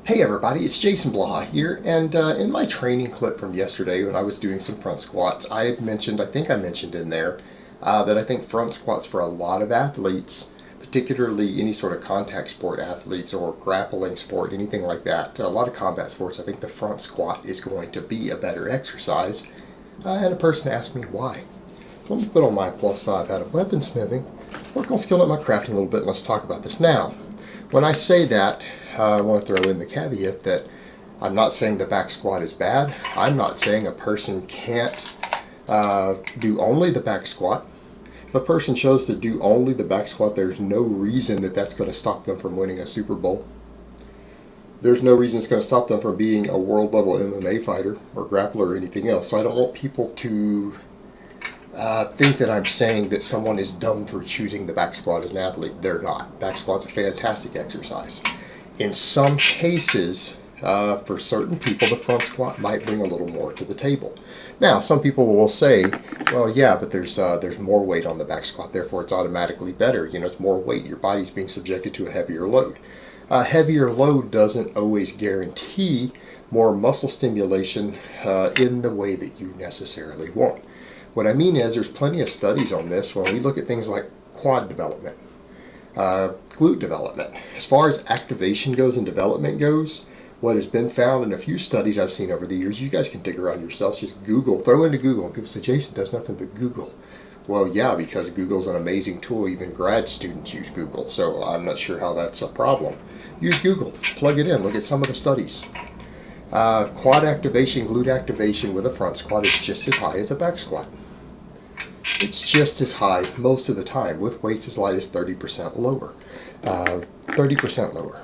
Hey everybody, it's Jason Blaha here, and in my training clip from yesterday when I was doing some front squats, I think I mentioned in there that I think front squats for a lot of athletes, particularly any sort of contact sport athletes or grappling sport, anything like that, a lot of combat sports, I think the front squat is going to be a better exercise. And a person asked me why. So let me put on my +5 out of weaponsmithing, work on skilling up my crafting a little bit, and let's talk about this now. When I say that, I want to throw in the caveat that I'm not saying the back squat is bad. I'm not saying a person can't do only the back squat. If a person chose to do only the back squat, there's no reason that that's going to stop them from winning a Super Bowl. There's no reason it's going to stop them from being a world level MMA fighter or grappler or anything else. So I don't want people to think that I'm saying that someone is dumb for choosing the back squat as an athlete. They're not. Back squat's a fantastic exercise. In some cases, for certain people, the front squat might bring a little more to the table. Now, some people will say, well, yeah, but there's more weight on the back squat, therefore it's automatically better. You know, it's more weight. Your body's being subjected to a heavier load. A heavier load doesn't always guarantee more muscle stimulation in the way that you necessarily want. What I mean is there's plenty of studies on this when we look at things like quad development, glute development. As far as activation goes and development goes, what has been found in a few studies I've seen over the years, you guys can dig around yourselves, just Google, throw into Google, and people say, Jason does nothing but Google. Well, yeah, because Google's an amazing tool. Even grad students use Google, so I'm not sure how that's a problem. Use Google, plug it in, look at some of the studies. Quad activation, glute activation with a front squat is just as high as a back squat. It's just as high most of the time, with weights as light as 30% lower. 30% lower.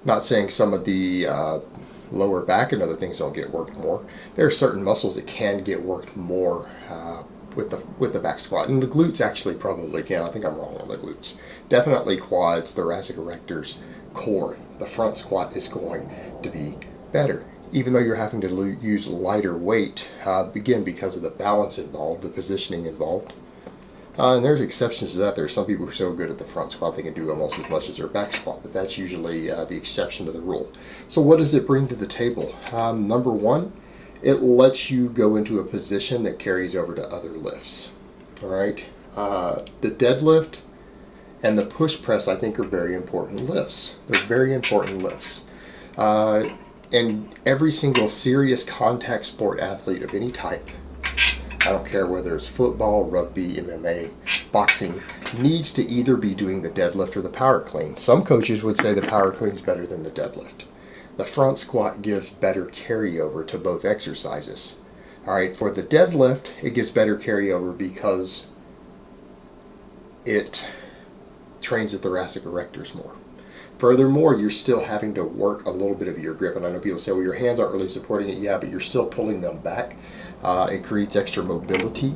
Not saying some of the lower back and other things don't get worked more. There are certain muscles that can get worked more with the back squat, and the glutes actually probably can. I think I'm wrong on the glutes. Definitely quads, thoracic erectors, core. The front squat is going to be better, even though you're having to use lighter weight, again, because of the balance involved, the positioning involved. And there's exceptions to that. There are some people who are so good at the front squat they can do almost as much as their back squat, but that's usually the exception to the rule. So what does it bring to the table? Number one, it lets you go into a position that carries over to other lifts. All right, the deadlift and the push press, I think, are very important lifts. They're very important lifts. And every single serious contact sport athlete of any type, I don't care whether it's football, rugby, MMA, boxing, needs to either be doing the deadlift or the power clean. Some coaches would say the power clean is better than the deadlift. The front squat gives better carryover to both exercises. All right, for the deadlift, it gives better carryover because it trains the thoracic erectors more. Furthermore, you're still having to work a little bit of your grip. And I know people say, well, your hands aren't really supporting it. Yeah, but you're still pulling them back. It creates extra mobility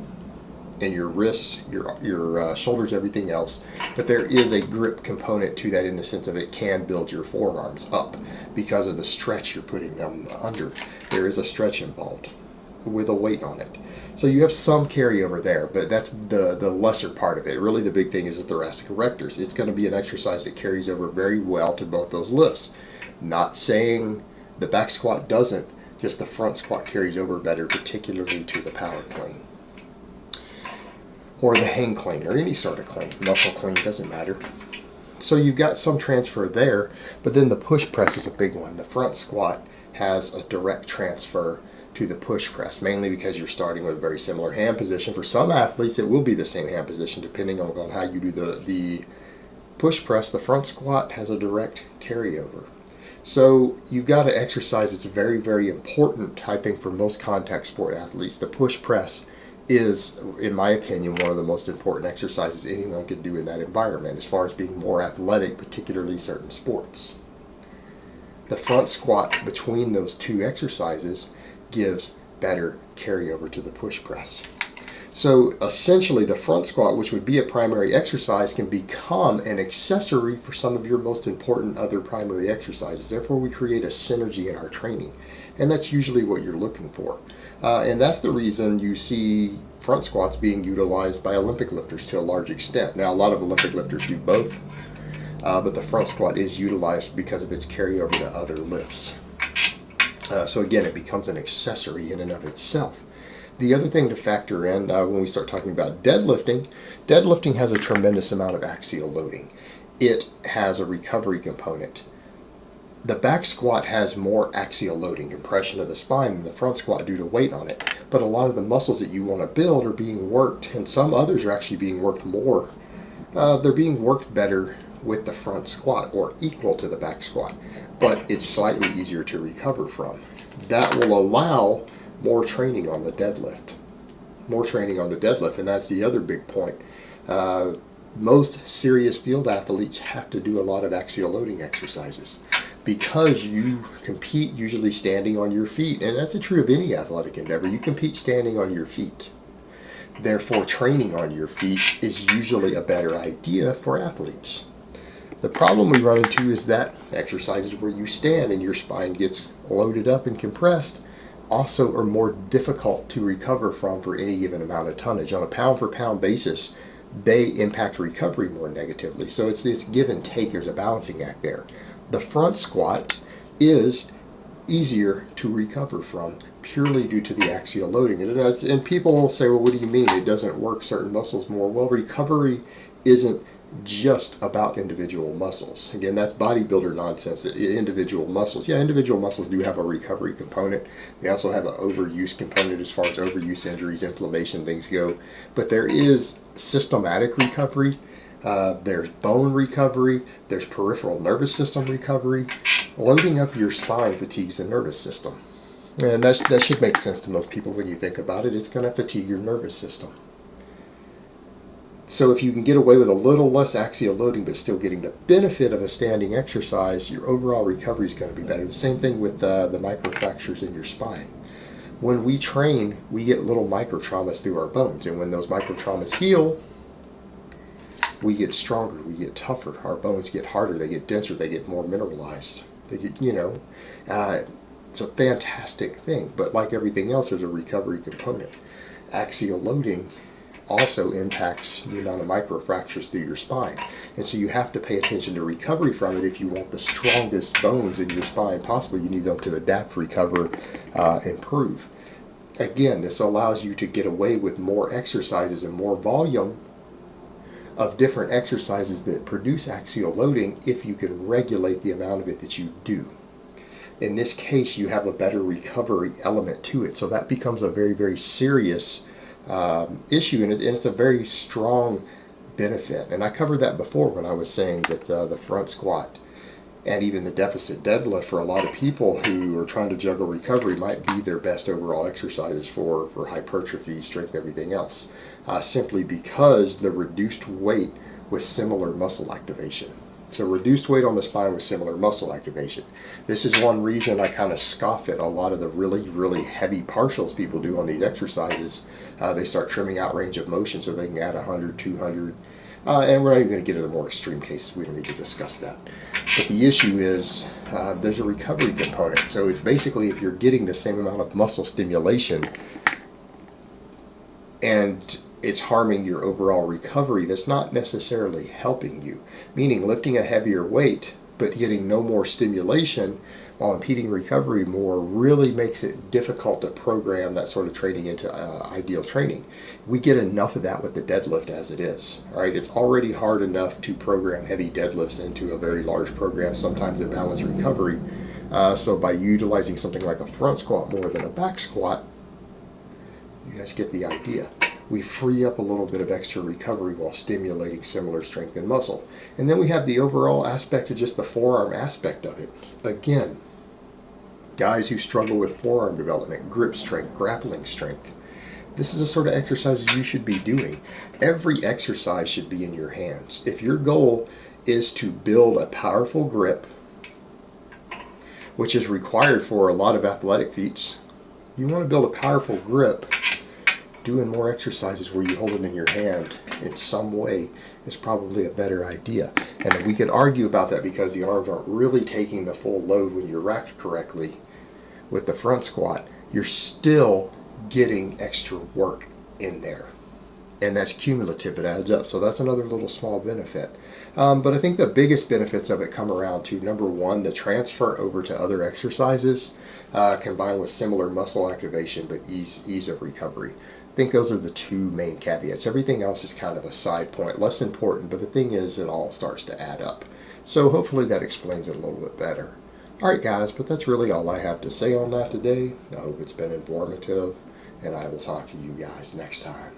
in your wrists, your shoulders, everything else. But there is a grip component to that in the sense of it can build your forearms up because of the stretch you're putting them under. There is a stretch involved with a weight on it. So you have some carryover there, but that's the lesser part of it. Really the big thing is the thoracic erectors. It's going to be an exercise that carries over very well to both those lifts. Not saying the back squat doesn't, just the front squat carries over better, particularly to the power clean. Or the hang clean, or any sort of clean. Muscle clean, doesn't matter. So you've got some transfer there, but then the push press is a big one. The front squat has a direct transfer to the push press, mainly because you're starting with a very similar hand position. For some athletes, it will be the same hand position depending on how you do the push press. The front squat has a direct carryover. So you've got an exercise that's very, very important, I think, for most contact sport athletes. The push press is, in my opinion, one of the most important exercises anyone could do in that environment as far as being more athletic, particularly certain sports. The front squat between those two exercises gives better carryover to the push press. So essentially the front squat, which would be a primary exercise, can become an accessory for some of your most important other primary exercises. Therefore we create a synergy in our training, and that's usually what you're looking for. And that's the reason you see front squats being utilized by Olympic lifters to a large extent. Now a lot of Olympic lifters do both. but the front squat is utilized because of its carryover to other lifts. So again, it becomes an accessory in and of itself. The other thing to factor in when we start talking about deadlifting has a tremendous amount of axial loading. It has a recovery component. The back squat has more axial loading, compression of the spine, than the front squat due to weight on it. But a lot of the muscles that you want to build are being worked, and some others are actually being worked more. They're being worked better with the front squat, or equal to the back squat, but it's slightly easier to recover from. That will allow more training on the deadlift. And that's the other big point. Most serious field athletes have to do a lot of axial loading exercises because you compete usually standing on your feet, and that's true of any athletic endeavor. You compete standing on your feet. Therefore, training on your feet is usually a better idea for athletes. The problem we run into is that exercises where you stand and your spine gets loaded up and compressed also are more difficult to recover from for any given amount of tonnage. On a pound for pound basis, they impact recovery more negatively. So it's give and take. There's a balancing act there. The front squat is easier to recover from purely due to the axial loading. And people will say, well, what do you mean it doesn't work certain muscles more? Well, recovery isn't just about individual muscles. Again, that's bodybuilder nonsense, that individual muscles. Yeah, individual muscles do have a recovery component. They also have an overuse component as far as overuse injuries, inflammation, things go. But there is systematic recovery. There's bone recovery. There's peripheral nervous system recovery. Loading up your spine fatigues the nervous system. And that should make sense to most people when you think about it. It's going to fatigue your nervous system. So if you can get away with a little less axial loading but still getting the benefit of a standing exercise, your overall recovery is going to be better. The same thing with the microfractures in your spine. When we train, we get little microtraumas through our bones. And when those microtraumas heal, we get stronger, we get tougher. Our bones get harder, they get denser, they get more mineralized. They get, it's a fantastic thing. But like everything else, there's a recovery component. Axial loading also impacts the amount of microfractures through your spine. And so you have to pay attention to recovery from it if you want the strongest bones in your spine possible. You need them to adapt, recover, improve. Again, this allows you to get away with more exercises and more volume of different exercises that produce axial loading if you can regulate the amount of it that you do. In this case, you have a better recovery element to it. So that becomes a very, very serious issue, and it's a very strong benefit. And I covered that before when I was saying that the front squat and even the deficit deadlift for a lot of people who are trying to juggle recovery might be their best overall exercises for hypertrophy, strength, everything else, simply because the reduced weight with similar muscle activation. So reduced weight on the spine with similar muscle activation. This is one reason I kind of scoff at a lot of the really, really heavy partials people do on these exercises. They start trimming out range of motion so they can add 100, 200. And we're not even going to get into the more extreme cases. We don't need to discuss that. But the issue is there's a recovery component. So it's basically if you're getting the same amount of muscle stimulation and it's harming your overall recovery, that's not necessarily helping you. Meaning lifting a heavier weight but getting no more stimulation while impeding recovery more really makes it difficult to program that sort of training into ideal training. We get enough of that with the deadlift as it is. All right, it's already hard enough to program heavy deadlifts into a very large program, sometimes to balance recovery. So by utilizing something like a front squat more than a back squat, you guys get the idea. We free up a little bit of extra recovery while stimulating similar strength and muscle. And then we have the overall aspect of just the forearm aspect of it. Again, guys who struggle with forearm development, grip strength, grappling strength, this is the sort of exercises you should be doing. Every exercise should be in your hands. If your goal is to build a powerful grip, which is required for a lot of athletic feats, you want to build a powerful grip. Doing more exercises where you hold it in your hand in some way is probably a better idea. And we could argue about that because the arms aren't really taking the full load when you're racked correctly. With the front squat, you're still getting extra work in there. And that's cumulative, it adds up. So that's another little small benefit. But I think the biggest benefits of it come around to number one, the transfer over to other exercises, combined with similar muscle activation but ease of recovery. I think those are the two main caveats. Everything else is kind of a side point, less important, but the thing is, it all starts to add up. So hopefully that explains it a little bit better. Alright guys, but that's really all I have to say on that today. I hope it's been informative, and I will talk to you guys next time.